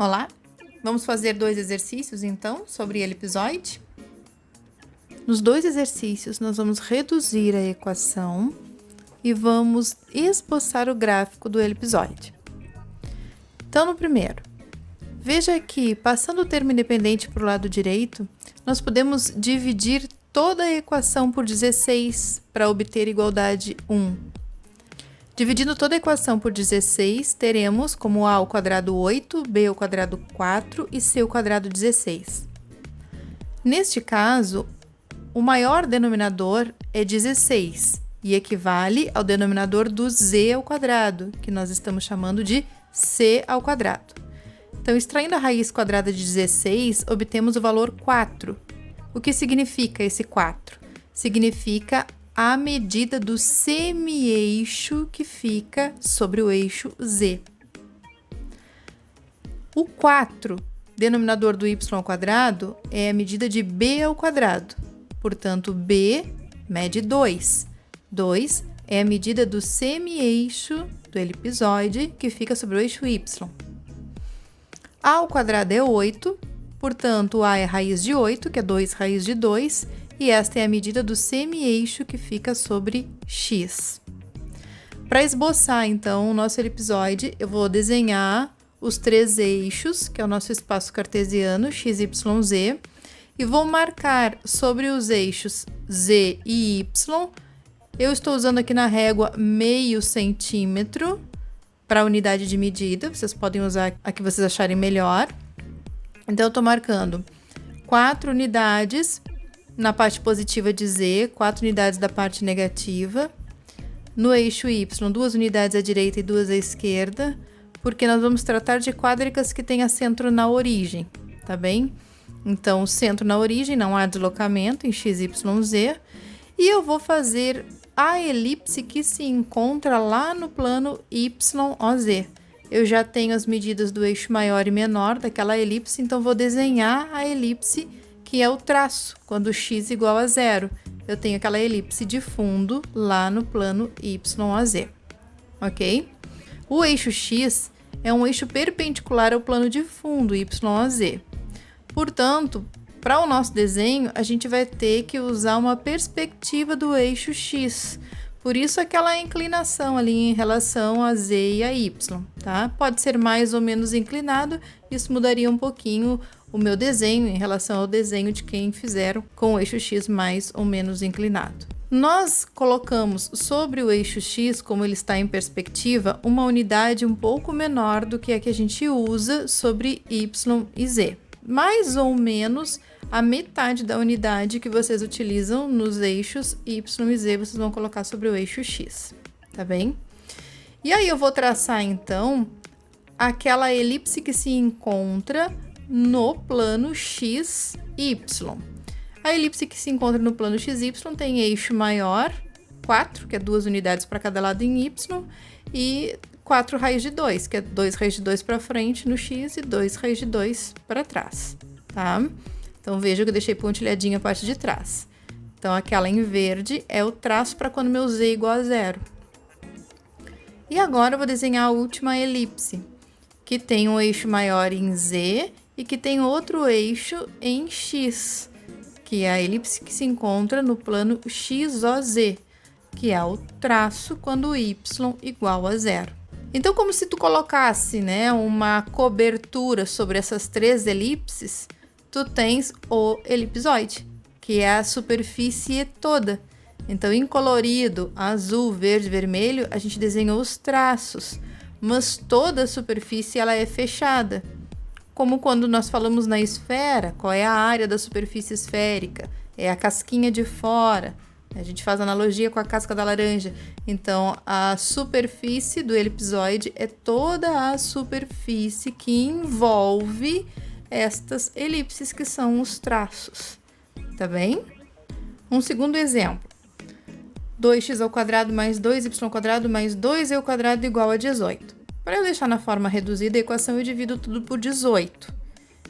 Olá, vamos fazer 2 exercícios então sobre elipsoide. Nos 2 exercícios nós vamos reduzir a equação e vamos esboçar o gráfico do elipsoide. Então no primeiro, veja que passando o termo independente para o lado direito, nós podemos dividir toda a equação por 16 para obter igualdade 1. Dividindo toda a equação por 16, teremos como a ao quadrado 8, b ao quadrado 4 e c ao quadrado 16. Neste caso, o maior denominador é 16 e equivale ao denominador do z ao quadrado, que nós estamos chamando de c ao quadrado. Então, extraindo a raiz quadrada de 16, obtemos o valor 4. O que significa esse 4? Significa a medida do semi-eixo que fica sobre o eixo z. O 4, denominador do y ao quadrado, é a medida de b ao quadrado. Portanto, b mede 2. 2 é a medida do semi-eixo do elipsoide que fica sobre o eixo y. A ao quadrado é 8, portanto, a é raiz de 8, que é 2 raiz de 2, e esta é a medida do semi-eixo que fica sobre x. Para esboçar, então, o nosso elipsoide, eu vou desenhar os 3 eixos, que é o nosso espaço cartesiano, x, y, z, e vou marcar sobre os eixos z e y. Eu estou usando aqui na régua meio centímetro para a unidade de medida, vocês podem usar a que vocês acharem melhor. Então, eu estou marcando 4 unidades na parte positiva de z, 4 unidades da parte negativa. No eixo y, 2 unidades à direita e 2 à esquerda, porque nós vamos tratar de quádricas que tenham centro na origem, tá bem? Então, centro na origem, não há deslocamento em x, y, z. E eu vou fazer a elipse que se encontra lá no plano y, o, z. Eu já tenho as medidas do eixo maior e menor daquela elipse, então vou desenhar a elipse que é o traço, quando x igual a 0. Eu tenho aquela elipse de fundo lá no plano y, o, z, ok? O eixo x é um eixo perpendicular ao plano de fundo y, o, z. Portanto, para o nosso desenho, a gente vai ter que usar uma perspectiva do eixo x. Por isso, aquela inclinação ali em relação a z e a y, tá? Pode ser mais ou menos inclinado, isso mudaria um pouquinho o meu desenho em relação ao desenho de quem fizeram com o eixo x mais ou menos inclinado. Nós colocamos sobre o eixo x, como ele está em perspectiva, uma unidade um pouco menor do que a que a gente usa sobre y e z. Mais ou menos a metade da unidade que vocês utilizam nos eixos y e z, vocês vão colocar sobre o eixo x, tá bem? E aí eu vou traçar, então, aquela elipse que se encontra no plano x, y. A elipse que se encontra no plano x, y tem eixo maior, 4, que é 2 unidades para cada lado em y, e 4 raiz de 2, que é 2 raiz de 2 para frente no x e 2 raiz de 2 para trás, tá? Então, veja que eu deixei pontilhadinha a parte de trás. Então, aquela em verde é o traço para quando meu z é igual a 0. E agora eu vou desenhar a última elipse, que tem um eixo maior em z e que tem outro eixo em x, que é a elipse que se encontra no plano XOZ, que é o traço quando y igual a 0. Então, como se tu colocasse, né, uma cobertura sobre essas 3 elipses, tu tens o elipsoide, que é a superfície toda. Então, em colorido, azul, verde, vermelho, a gente desenhou os traços, mas toda a superfície ela é fechada. Como quando nós falamos na esfera, qual é a área da superfície esférica? É a casquinha de fora. A gente faz analogia com a casca da laranja. Então, a superfície do elipsoide é toda a superfície que envolve estas elipses, que são os traços, tá bem? Um segundo exemplo. 2x ao quadrado mais 2y ao quadrado mais 2e ao quadrado igual a 18. Para eu deixar na forma reduzida a equação, eu divido tudo por 18.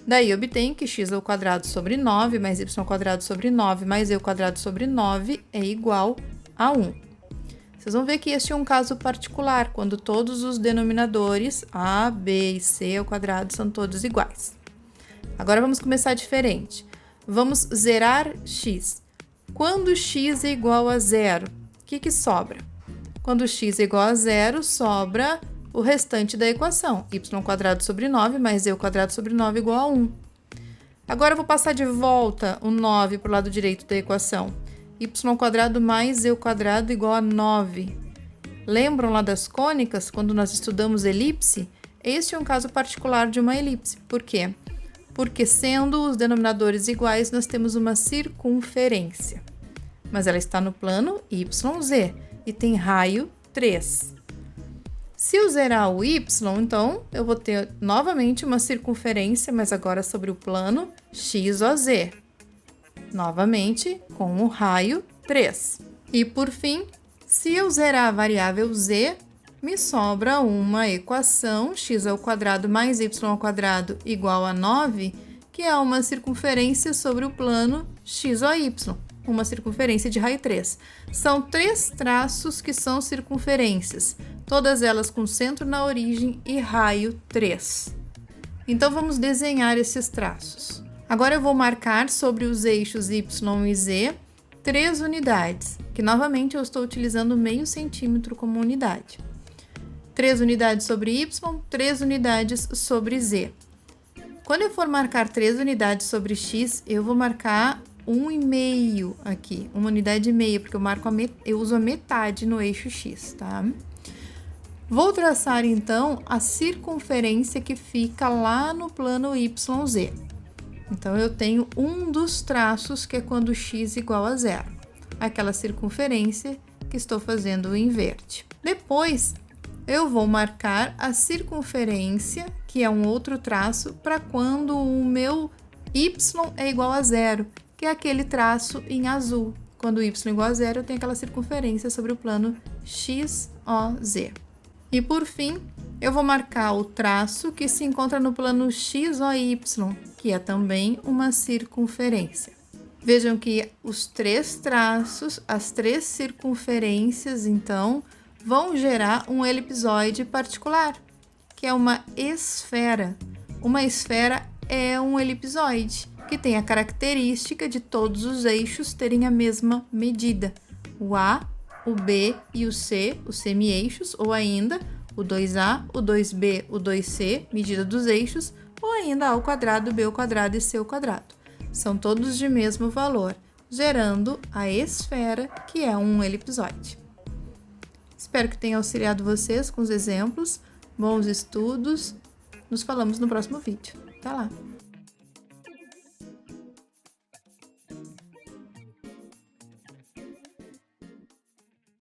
Daí, eu obtenho que x ao quadrado sobre 9 mais y ao quadrado sobre 9 mais e ao quadrado sobre 9 é igual a 1. Vocês vão ver que este é um caso particular, quando todos os denominadores a, b e c ao quadrado são todos iguais. Agora vamos começar diferente. Vamos zerar x. Quando x é igual a zero, o que sobra? Quando x é igual a zero, sobra o restante da equação. Y² sobre 9 mais z² sobre 9 igual a 1. Agora eu vou passar de volta o 9 para o lado direito da equação. Y² mais z² igual a 9. Lembram lá das cônicas, quando nós estudamos elipse? Este é um caso particular de uma elipse. Por quê? Porque sendo os denominadores iguais, nós temos uma circunferência. Mas ela está no plano YZ e tem raio 3. Se eu zerar o y, então eu vou ter novamente uma circunferência, mas agora sobre o plano XOZ. Novamente com o raio 3. E por fim, se eu zerar a variável z, me sobra uma equação x² mais y² igual a 9, que é uma circunferência sobre o plano XOY, uma circunferência de raio 3. São 3 traços que são circunferências, todas elas com centro na origem e raio 3. Então vamos desenhar esses traços. Agora eu vou marcar sobre os eixos y e z 3 unidades, que novamente eu estou utilizando meio centímetro como unidade. 3 unidades sobre y, 3 unidades sobre z. Quando eu for marcar 3 unidades sobre x, eu vou marcar 1,5 aqui, 1 unidade e meia, porque eu uso a metade no eixo x, tá? Vou traçar então a circunferência que fica lá no plano YZ. Então eu tenho um dos traços que é quando x igual a 0, aquela circunferência que estou fazendo o inverte. Depois eu vou marcar a circunferência, que é um outro traço, para quando o meu y é igual a 0, que é aquele traço em azul. Quando y é igual a 0, eu tenho aquela circunferência sobre o plano XOZ. E por fim, eu vou marcar o traço que se encontra no plano XOY, que é também uma circunferência. Vejam que os 3 traços, as 3 circunferências, então, vão gerar um elipsoide particular, que é uma esfera. Uma esfera é um elipsoide, que tem a característica de todos os eixos terem a mesma medida. O A, o B e o C, os semi-eixos, ou ainda o 2A, o 2B, o 2C, medida dos eixos, ou ainda A², B² e C². São todos de mesmo valor, gerando a esfera, que é um elipsoide. Espero que tenha auxiliado vocês com os exemplos. Bons estudos. Nos falamos no próximo vídeo. Até lá!